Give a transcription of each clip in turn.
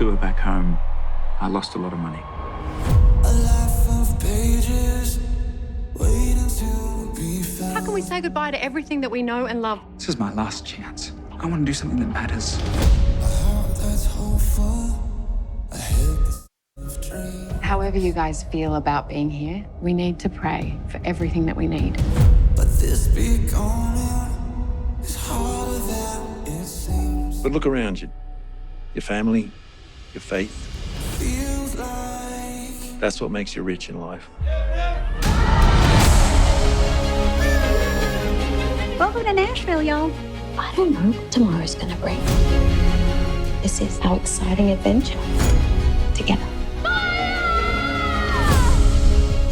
tour back home, I lost a lot of money. A life of pages, waiting to be found. How can we say goodbye to everything that we know and love? This is my last chance. I want to do something that matters. A heart that's hopeful, a head that's of dreams. However you guys feel about being here, we need to pray for everything that we need. But this becoming is harder than it seems. But look around you. Your family, your faith. Feels like That's what makes you rich in life. Welcome to Nashville, y'all. I don't know what tomorrow's gonna bring. This is our exciting adventure together.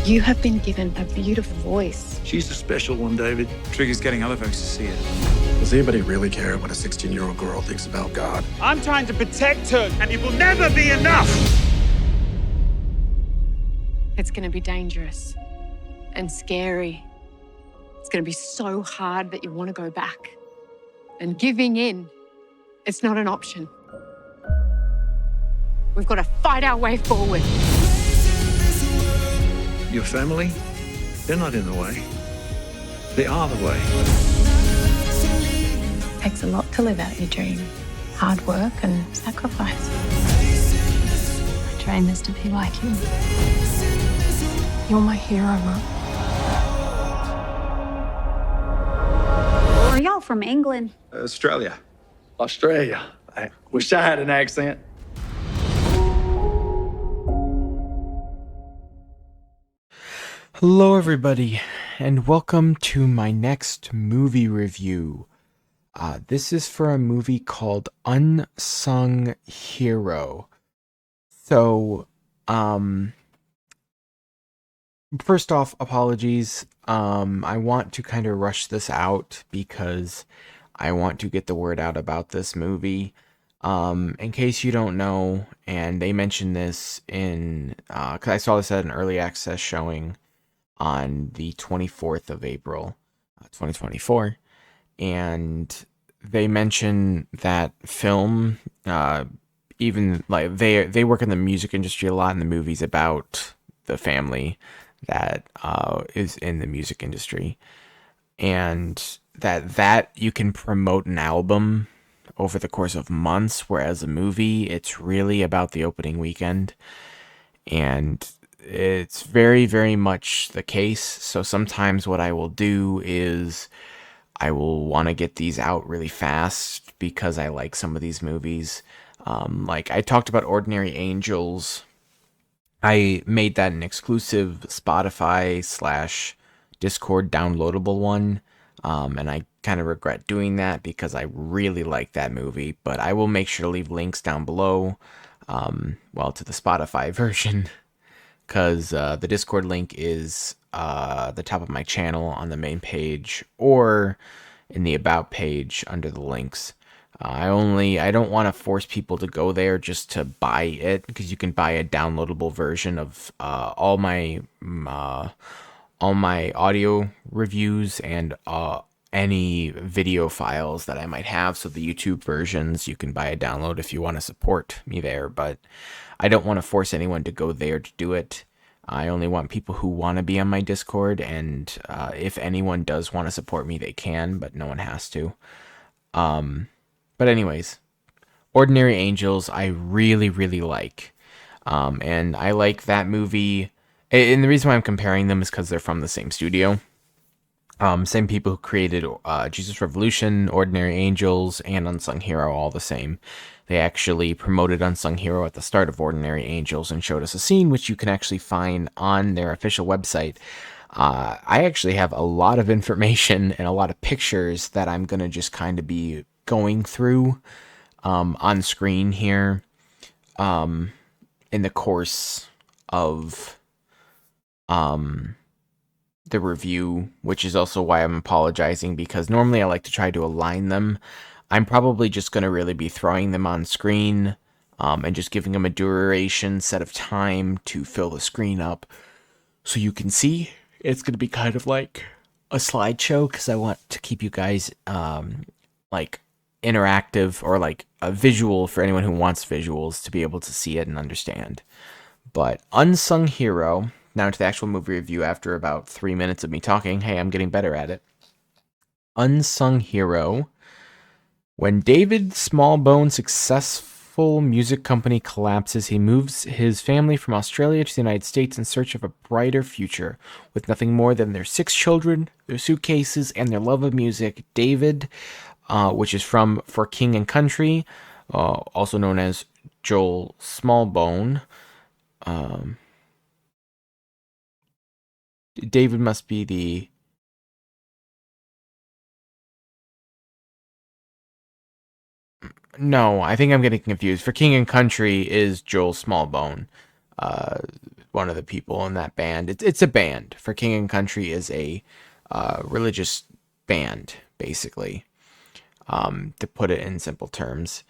You have been given a beautiful voice. She's a special one, David. Trigger's getting other folks to see it. Does anybody really care what a 16-year-old girl thinks about God? I'm trying to protect her, and it will never be enough. It's going to be dangerous and scary. It's going to be so hard that you want to go back. And giving in, it's not an option. We've got to fight our way forward. Your family, they're not in the way. They are the way. It takes a lot to live out your dream. Hard work and sacrifice. I trained this to be like you. You're my hero, Mum. Are y'all from England? Australia. Australia. I wish I had an accent. Hello everybody, and welcome to my next movie review. This is for a movie called Unsung Hero. So, first off, apologies. I want to kind of rush this out because I want to get the word out about this movie. In case you don't know, and they mentioned this in, because I saw this at an early access showing on the 24th of April, 2024, and they mention that film, even like they work in the music industry a lot, in the movies about the family that is in the music industry, and that you can promote an album over the course of months, whereas a movie, it's really about the opening weekend. And it's very, very much the case. So sometimes what I will do is I will want to get these out really fast because I like some of these movies. Like I talked about Ordinary Angels. I made that an exclusive Spotify/Discord downloadable one. And I kind of regret doing that because I really like that movie. But I will make sure to leave links down below, to the Spotify version. Because the Discord link is the top of my channel on the main page or in the About page under the links. I don't want to force people to go there just to buy it, because you can buy a downloadable version of all my audio reviews and any video files that I might have. So the YouTube versions, you can buy a download if you want to support me there, but I don't want to force anyone to go there to do it. I only want people who want to be on my Discord, and if anyone does want to support me, they can, but no one has to. But anyways, Ordinary Angels, I really, really like. And I like that movie. And the reason why I'm comparing them is because they're from the same studio. Same people who created Jesus Revolution, Ordinary Angels, and Unsung Hero, all the same. They actually promoted Unsung Hero at the start of Ordinary Angels and showed us a scene, which you can actually find on their official website. I actually have a lot of information and a lot of pictures that I'm going to just kind of be going through on screen here in the course of the review, which is also why I'm apologizing, because normally I like to try to align them. I'm probably just going to really be throwing them on screen and just giving them a duration set of time to fill the screen up so you can see. It's going to be kind of like a slideshow because I want to keep you guys interactive or like a visual for anyone who wants visuals to be able to see it and understand. But Unsung Hero, now to the actual movie review after about 3 minutes of me talking. Hey, I'm getting better at it. Unsung Hero. When David Smallbone's successful music company collapses, he moves his family from Australia to the United States in search of a brighter future. With nothing more than their 6 children, their suitcases, and their love of music, David, which is from For King and Country, also known as Joel Smallbone. David must be the... No, I think I'm getting confused. For King and Country is Joel Smallbone, one of the people in that band. It's a band. For King and Country is a religious band, basically, to put it in simple terms.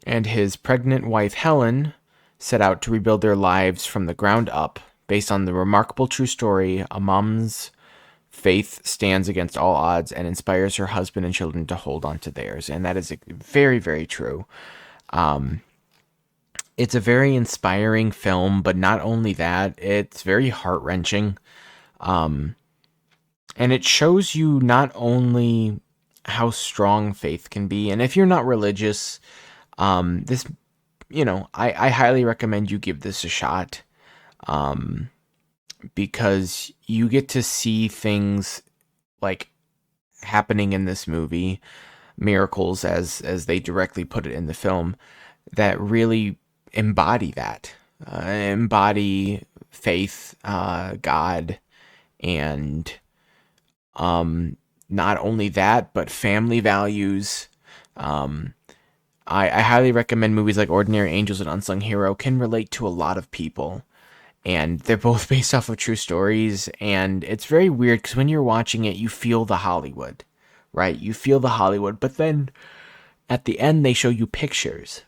And his pregnant wife, Helen, set out to rebuild their lives from the ground up, based on the remarkable true story. A mom's faith stands against all odds and inspires her husband and children to hold on to theirs. And that is very, very true. It's a very inspiring film, but not only that, it's very heart-wrenching. And it shows you not only how strong faith can be, and if you're not religious, this, I highly recommend you give this a shot. Because you get to see things like happening in this movie, miracles as they directly put it in the film, that really embody that, embody faith, God, and not only that, but family values. I highly recommend movies like Ordinary Angels and Unsung Hero. Can relate to a lot of people. And they're both based off of true stories. And it's very weird because when you're watching it, you feel the Hollywood, right? You feel the Hollywood. But then at the end, they show you pictures.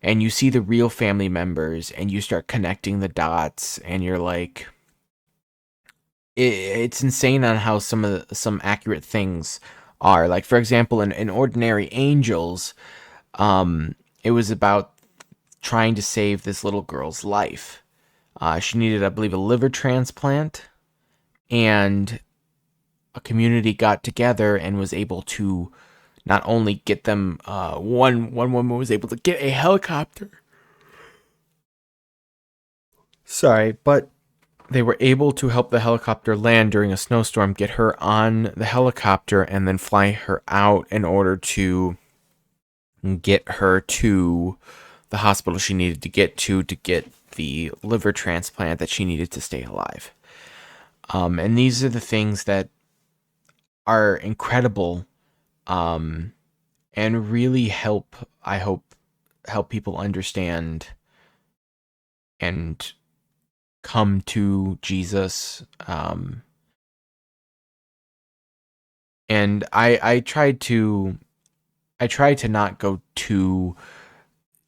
And you see the real family members. And you start connecting the dots. And you're like... It's insane on how some accurate things are. Like, for example, in Ordinary Angels, it was about trying to save this little girl's life. She needed, I believe, a liver transplant, and a community got together and was able to not only get them, one woman was able to get a helicopter. Sorry, but they were able to help the helicopter land during a snowstorm, get her on the helicopter, and then fly her out in order to get her to the hospital she needed to get the liver transplant that she needed to stay alive. And these are the things that are incredible, and really help people understand and come to Jesus. And I tried to not go too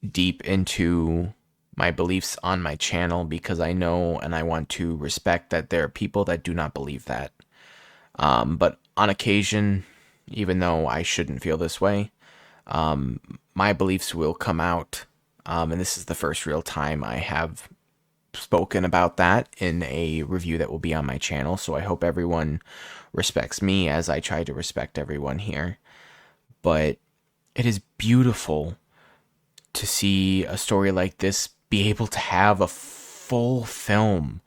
deep into my beliefs on my channel, because I know and I want to respect that there are people that do not believe that. But on occasion, even though I shouldn't feel this way, my beliefs will come out. And this is the first real time I have spoken about that in a review that will be on my channel. So I hope everyone respects me as I try to respect everyone here. But it is beautiful to see a story like this be able to have a full film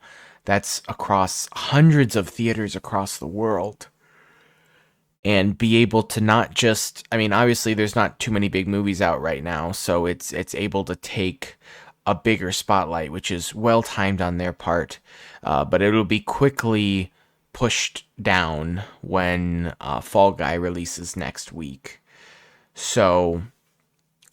that's across hundreds of theaters across the world, and be able to not just, I mean, obviously there's not too many big movies out right now, so it's able to take a bigger spotlight, which is well timed on their part, but it'll be quickly pushed down when Fall Guy releases next week. So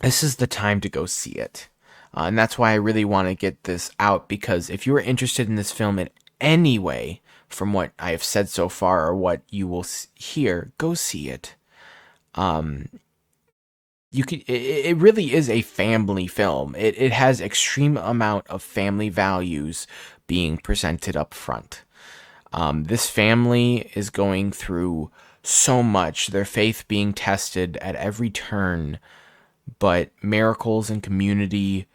this is the time to go see it. And that's why I really want to get this out, because if you are interested in this film in any way, from what I have said so far or what you will hear, go see it. It really is a family film. It has extreme amount of family values being presented up front. This family is going through so much, their faith being tested at every turn, but miracles and community,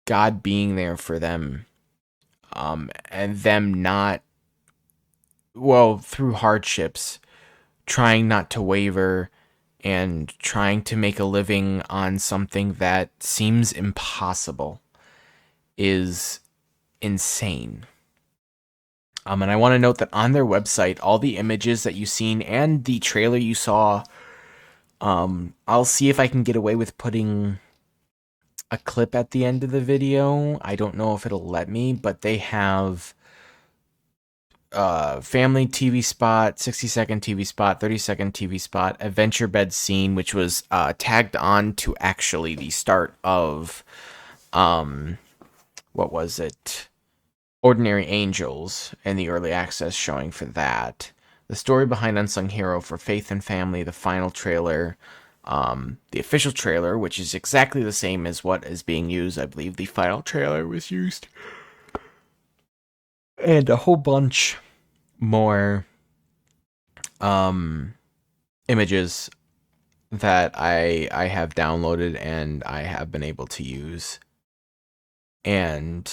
God being there for them, and them not, well, through hardships, trying not to waver and trying to make a living on something that seems impossible is insane. And I want to note that on their website, all the images that you've seen and the trailer you saw, I'll see if I can get away with putting a clip at the end of the video. I don't know if it'll let me, but they have family TV spot, 60-second TV spot, 30-second TV spot, adventure bed scene, which was tagged on to actually the start of what was it? Ordinary Angels, and the early access showing for that. The story behind Unsung Hero for Faith and Family, the final trailer, the official trailer, which is exactly the same as what is being used. I believe the final trailer was used. And a whole bunch more images that I have downloaded and I have been able to use. And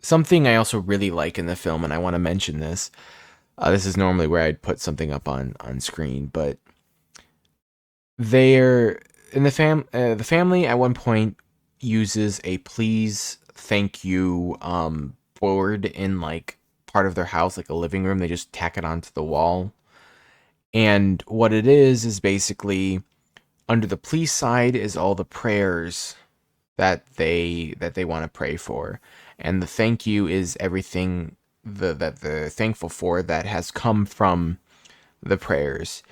something I also really like in the film, and I want to mention this, this is normally where I'd put something up on screen, but they're in the family at one point uses a please, thank you board in like part of their house, like a living room. They just tack it onto the wall, and what it is basically under the please side is all the prayers that they want to pray for, and the thank you is everything that they're thankful for that has come from the prayers.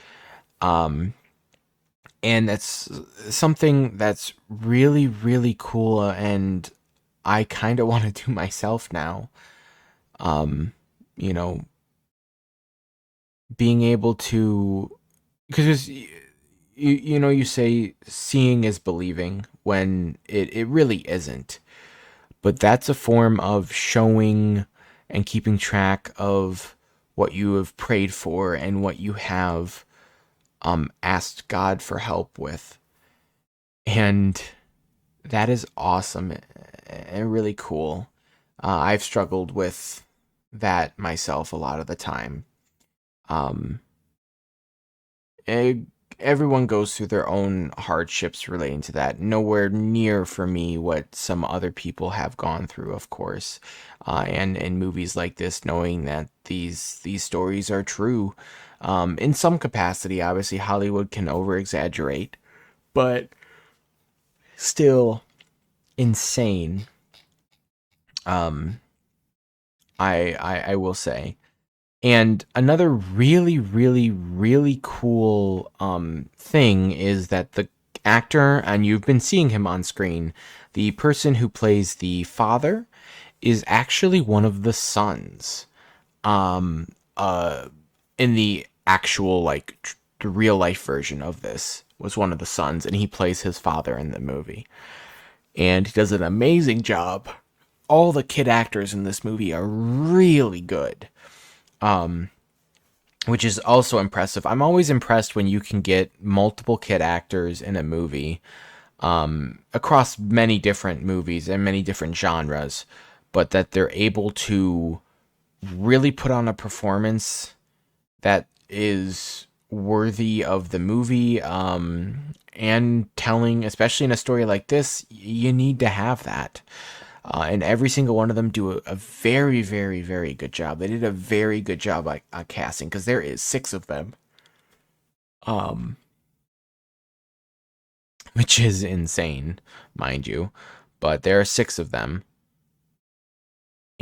And that's something that's really, really cool, and I kind of want to do myself now. You know, being able to, because you say seeing is believing when it really isn't. But that's a form of showing and keeping track of what you have prayed for and what you have asked God for help with. And that is awesome and really cool. I've struggled with that myself a lot of the time. Everyone goes through their own hardships relating to that. Nowhere near for me what some other people have gone through, of course. And in movies like this, knowing that these stories are true, in some capacity, obviously Hollywood can over-exaggerate, but still insane. I will say. And another really, really, really cool thing is that the actor, and you've been seeing him on screen, the person who plays the father is actually one of the sons. In the actual, like, the real life version of this was one of the sons, and he plays his father in the movie. And he does an amazing job. All the kid actors in this movie are really good. Which is also impressive. I'm always impressed when you can get multiple kid actors in a movie, across many different movies and many different genres, but that they're able to really put on a performance that is worthy of the movie, and telling, especially in a story like this, you need to have that. And every single one of them do a very, very, very good job. They did a very good job at casting, because there is 6 of them. Which is insane, mind you. But there are 6 of them.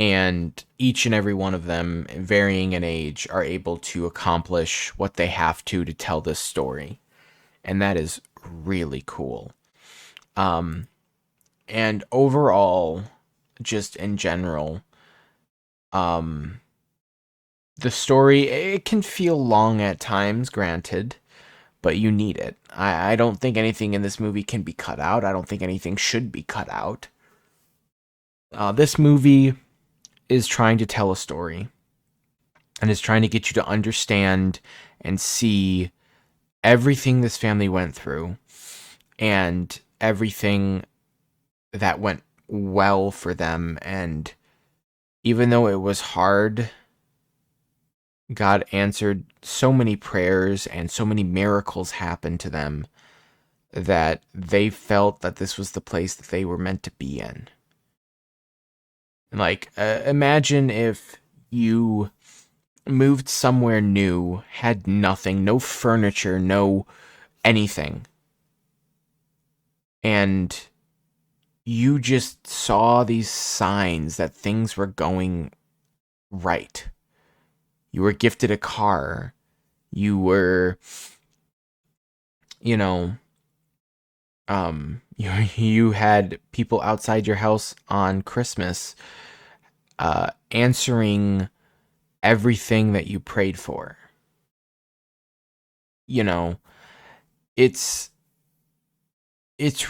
And each and every one of them, varying in age, are able to accomplish what they have to tell this story. And that is really cool. And overall, just in general, the story, it can feel long at times, granted, but you need it. I don't think anything in this movie can be cut out. I don't think anything should be cut out. This movie is trying to tell a story. and is trying to get you to understand and see everything this family went through and everything that went well for them. And even though it was hard, God answered so many prayers and so many miracles happened to them that they felt that this was the place that they were meant to be in. Like, imagine if you moved somewhere new, had nothing, no furniture, no anything, and you just saw these signs that things were going right. You were gifted a car. You were, you know, you had people outside your house on Christmas answering everything that you prayed for. You know, it's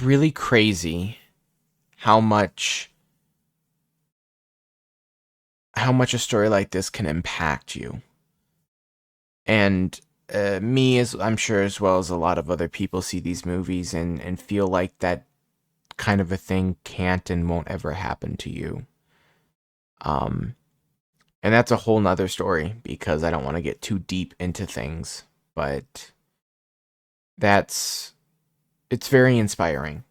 really crazy how much a story like this can impact you. And me, as I'm sure, as well as a lot of other people, see these movies and feel like that kind of a thing can't and won't ever happen to you. And that's a whole nother story, because I don't want to get too deep into things, but it's very inspiring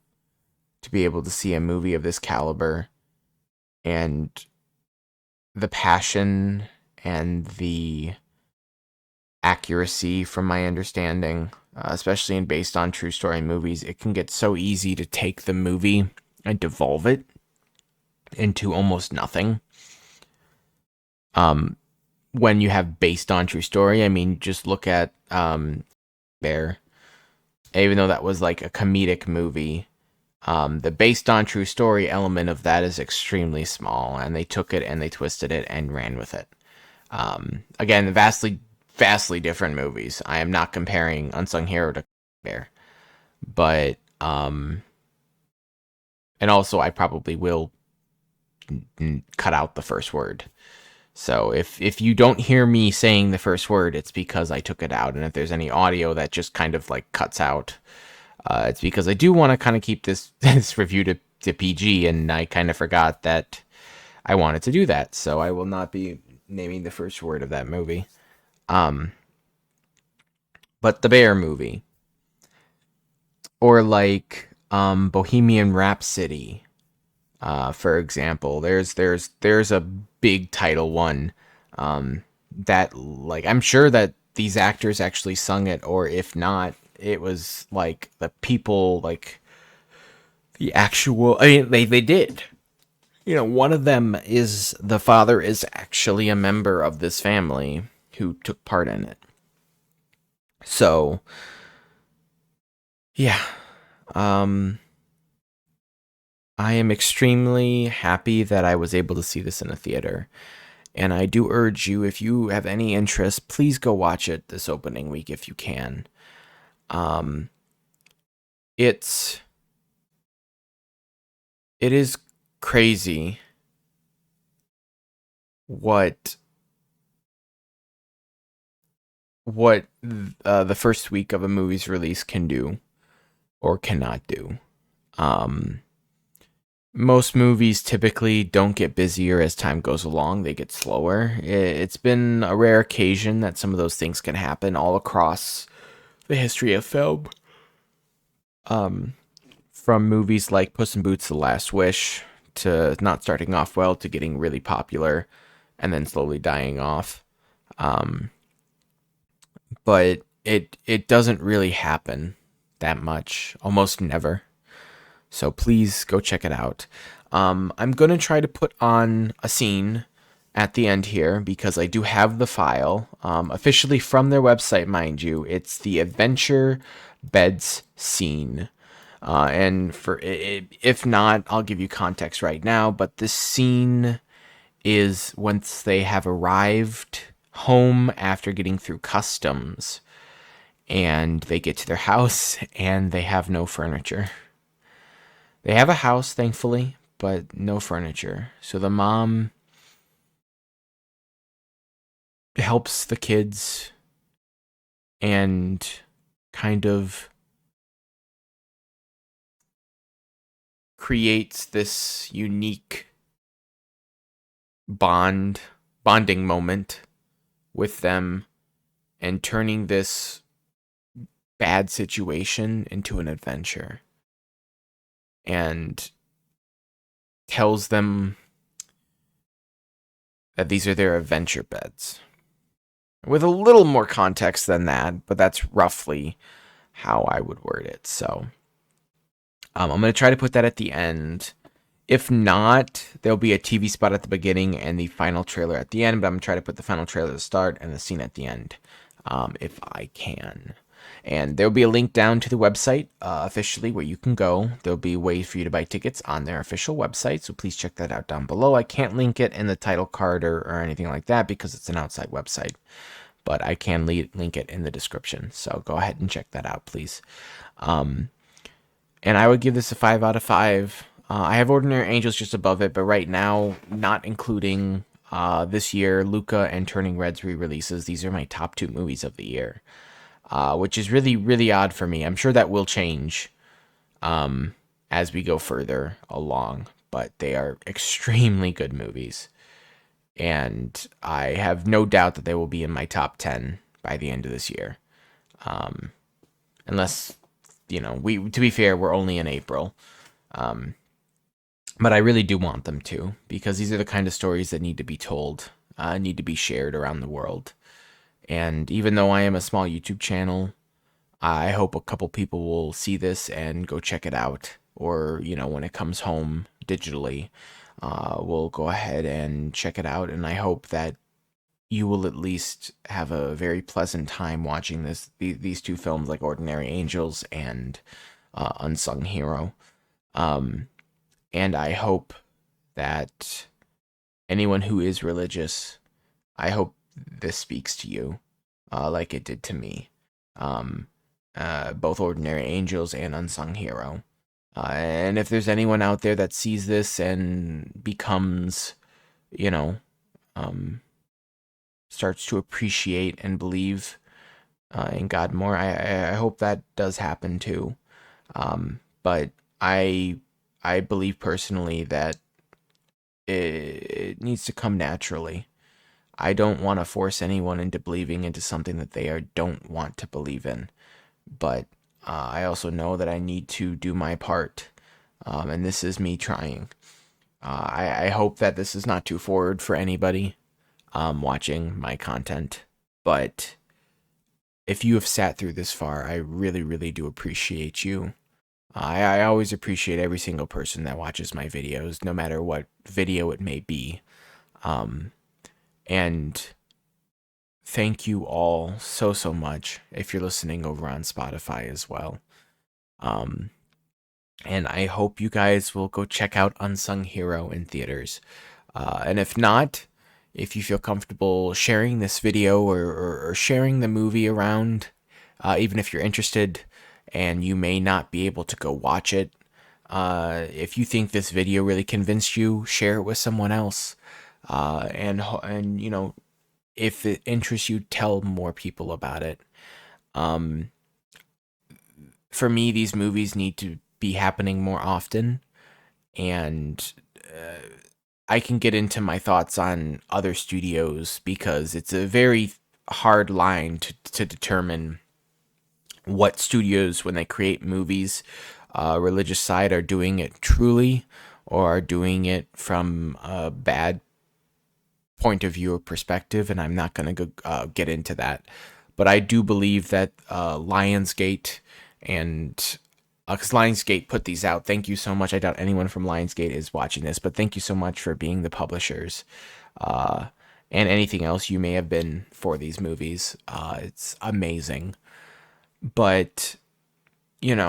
to be able to see a movie of this caliber and the passion and the accuracy, from my understanding, especially in based on true story movies. It can get so easy to take the movie and devolve it into almost nothing. When you have based on true story, I mean, just look at Bear. Even though that was like a comedic movie, the based on true story element of that is extremely small, and they took it and they twisted it and ran with it. Again, vastly different movies. I am not comparing Unsung Hero to Bear, but and also I probably will cut out the first word. So if you don't hear me saying the first word, it's because I took it out. And if there's any audio that just kind of like cuts out, it's because I do want to kind of keep this review to PG, and I kind of forgot that I wanted to do that. So I will not be naming the first word of that movie. But the Bear movie, or like Bohemian Rhapsody, for example, there's a big title one that, like, I'm sure that these actors actually sung it, or if not, it was like the people, like the actual, I mean, they did. You know, one of them is, the father is actually a member of this family who took part in it. So, yeah. I am extremely happy that I was able to see this in a theater. And I do urge you, if you have any interest, please go watch it this opening week if you can. It is crazy what the first week of a movie's release can do or cannot do. Most movies typically don't get busier as time goes along. They get slower. It's been a rare occasion that some of those things can happen all across the history of film. From movies like Puss in Boots: The Last Wish, to not starting off well to getting really popular and then slowly dying off. But it doesn't really happen that much, almost never. So please go check it out. I'm going to try to put on a scene at the end here, because I do have the file, officially from their website, mind you. It's the Adventure Beds scene. And for if not, I'll give you context right now. But this scene is once they have arrived home after getting through customs, and they get to their house and they have no furniture. They have a house, thankfully, but no furniture. So the mom helps the kids and kind of creates this unique bonding moment with them, and turning this bad situation into an adventure, and tells them that these are their adventure beds. With a little more context than that, but that's roughly how I would word it. So I'm going to try to put that at the end. If not, there'll be a TV spot at the beginning and the final trailer at the end, but I'm going to try to put the final trailer at the start and the scene at the end, if I can. And there'll be a link down to the website officially where you can go. There'll be ways for you to buy tickets on their official website, so please check that out down below. I can't link it in the title card or anything like that because it's an outside website, but I can link it in the description. So go ahead and check that out, please. And I would give this a 5 out of 5. I have Ordinary Angels just above it, but right now, not including this year, Luca and Turning Red's re-releases, these are my top 2 movies of the year, which is really, really odd for me. I'm sure that will change as we go further along, but they are extremely good movies. And I have no doubt that they will be in my top 10 by the end of this year. Unless, to be fair, we're only in April. But I really do want them to, because these are the kind of stories that need to be told, need to be shared around the world. And even though I am a small YouTube channel, I hope a couple people will see this and go check it out. Or, when it comes home digitally, we'll go ahead and check it out. And I hope that you will at least have a very pleasant time watching these 2 films, like Ordinary Angels and Unsung Hero. And I hope that anyone who is religious, I hope this speaks to you like it did to me. Both Ordinary Angels and Unsung Hero. And if there's anyone out there that sees this and becomes, starts to appreciate and believe in God more, I hope that does happen too. But I believe personally that it needs to come naturally. I don't want to force anyone into believing into something that they don't want to believe in. But I also know that I need to do my part. And this is me trying. I hope that this is not too forward for anybody watching my content. But if you have sat through this far, I really, really do appreciate you. I always appreciate every single person that watches my videos, no matter what video it may be. And thank you all so, so much if you're listening over on Spotify as well. And I hope you guys will go check out Unsung Hero in theaters. And if not, if you feel comfortable sharing this video or sharing the movie around, even if you're interested, and you may not be able to go watch it. If you think this video really convinced you, share it with someone else. And if it interests you, tell more people about it. For me, these movies need to be happening more often. And I can get into my thoughts on other studios because it's a very hard line to determine what studios, when they create movies, religious side, are doing it truly or are doing it from a bad point of view or perspective, and I'm not going to get into that. But I do believe that Lionsgate, and because Lionsgate put these out, thank you so much. I doubt anyone from Lionsgate is watching this, but thank you so much for being the publishers and anything else you may have been for these movies. It's amazing. But, if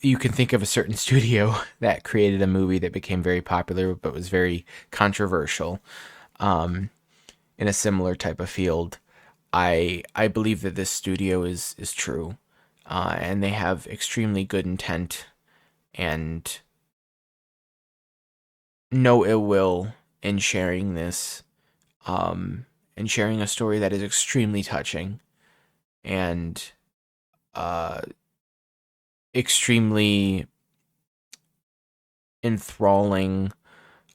you can think of a certain studio that created a movie that became very popular but was very controversial in a similar type of field, I believe that this studio is true, and they have extremely good intent, and no ill will in sharing this, and sharing a story that is extremely touching and extremely enthralling,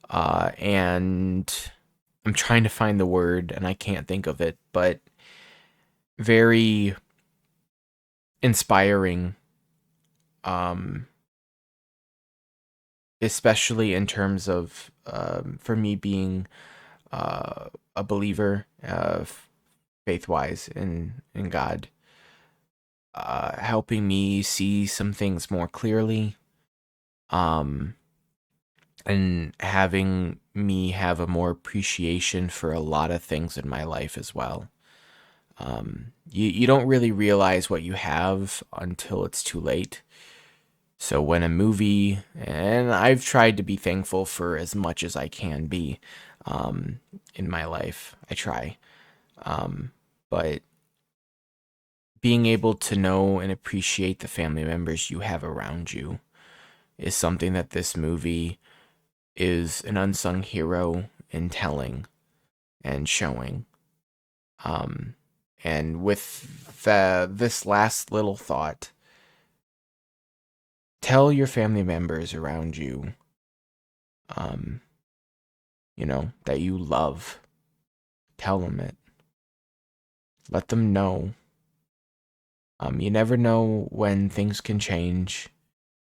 and I'm trying to find the word and I can't think of it, but very inspiring, especially in terms of, for me being a believer, faith-wise in God, helping me see some things more clearly, and having me have a more appreciation for a lot of things in my life as well. You don't really realize what you have until it's too late. So when a movie, and I've tried to be thankful for as much as I can be, in my life, I try. But being able to know and appreciate the family members you have around you is something that this movie is an unsung hero in telling and showing. And with this last little thought, tell your family members around you, that you love. Tell them it. Let them know. You never know when things can change.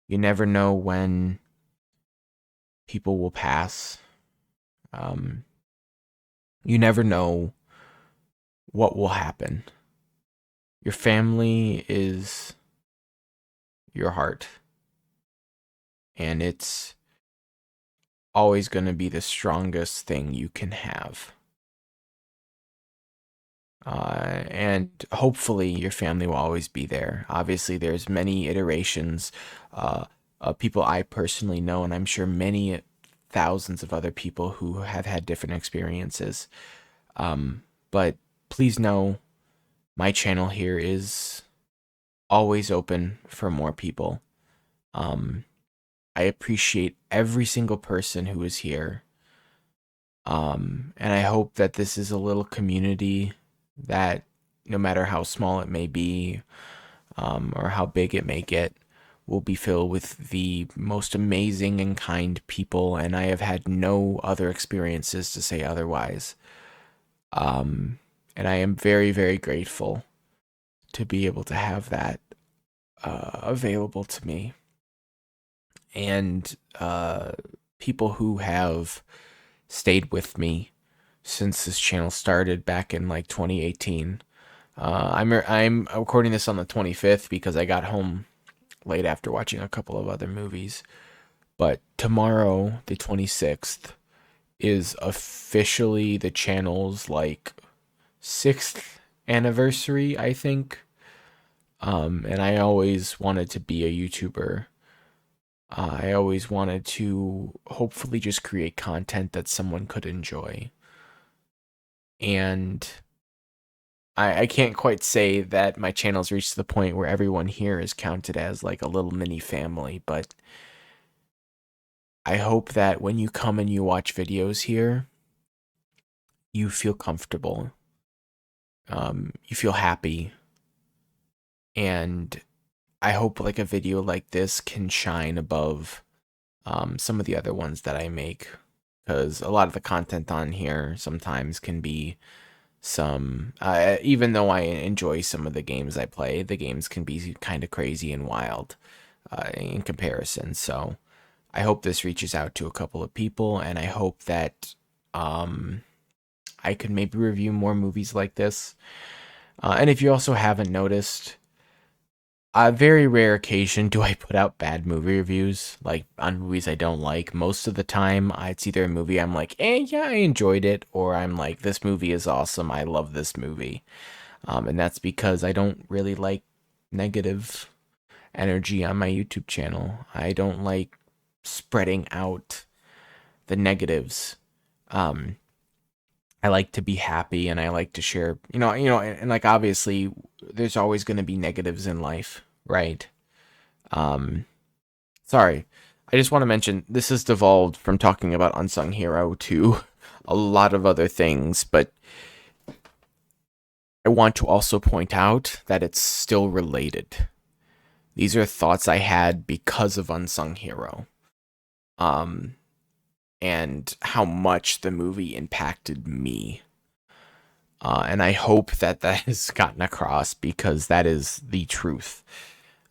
You never know when people will pass. You never know what will happen. Your family is your heart. And it's always going to be the strongest thing you can have. And hopefully your family will always be there. Obviously, there's many iterations of people I personally know, and I'm sure many thousands of other people who have had different experiences. But please know my channel here is always open for more people. I appreciate every single person who is here. And I hope that this is a little community that, no matter how small it may be, or how big it may get, will be filled with the most amazing and kind people. And I have had no other experiences to say otherwise. And I am very, very grateful to be able to have that available to me. And people who have stayed with me since this channel started back in like 2018. I'm recording this on the 25th because I got home late after watching a couple of other movies. But tomorrow, the 26th, is officially the channel's like 6th anniversary, I think. And I always wanted to be a YouTuber. I always wanted to hopefully just create content that someone could enjoy. And I can't quite say that my channel's reached the point where everyone here is counted as like a little mini family, but I hope that when you come and you watch videos here, you feel comfortable, you feel happy, and I hope like a video like this can shine above some of the other ones that I make, because a lot of the content on here sometimes can be some, even though I enjoy some of the games I play, the games can be kind of crazy and wild in comparison. So I hope this reaches out to a couple of people, and I hope that I could maybe review more movies like this. And if you also haven't noticed, a very rare occasion do I put out bad movie reviews, like on movies I don't like. Most of the time, it's either a movie I'm like, yeah, I enjoyed it, or I'm like, this movie is awesome, I love this movie. And that's because I don't really like negative energy on my YouTube channel. I don't like spreading out the negatives. I like to be happy, and I like to share, and like, obviously there's always going to be negatives in life, right? Sorry, I just want to mention this has devolved from talking about Unsung Hero to a lot of other things, but I want to also point out that it's still related. These are thoughts I had because of Unsung Hero. And how much the movie impacted me. And I hope that that has gotten across, because that is the truth.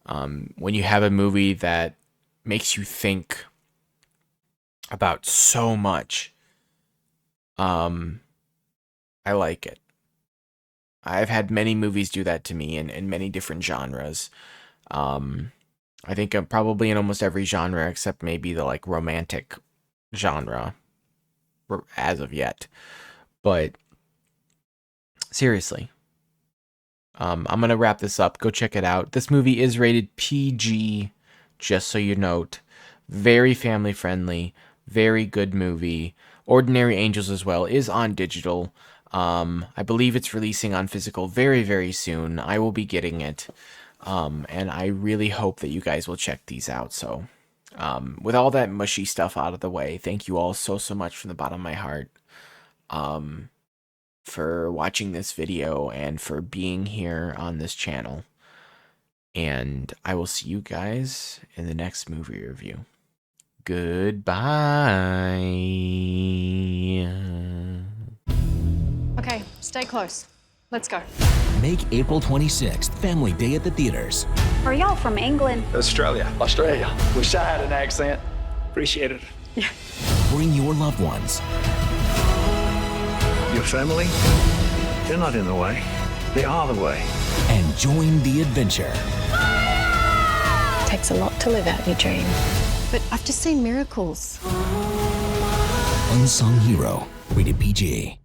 When you have a movie that makes you think about so much, I like it. I've had many movies do that to me in many different genres. I think I'm probably in almost every genre except maybe the like romantic genre as of yet. But seriously, I'm going to wrap this up. Go check it out. This movie is rated PG, just so you note. Very family friendly, very good movie. Ordinary Angels as well is on digital. I believe it's releasing on physical very, very soon. I will be getting it. And I really hope that you guys will check these out. So, with all that mushy stuff out of the way, thank you all so much from the bottom of my heart, for watching this video and for being here on this channel. And I will see you guys in the next movie review. Goodbye. Okay, stay close. Let's go. Make April 26th Family Day at the theaters. Are y'all from England? Australia. Australia. Wish I had an accent. Appreciate it. Bring your loved ones. Your family, they're not in the way. They are the way. And join the adventure. It takes a lot to live out your dream. But I've just seen miracles. Unsung Hero. Rated PG.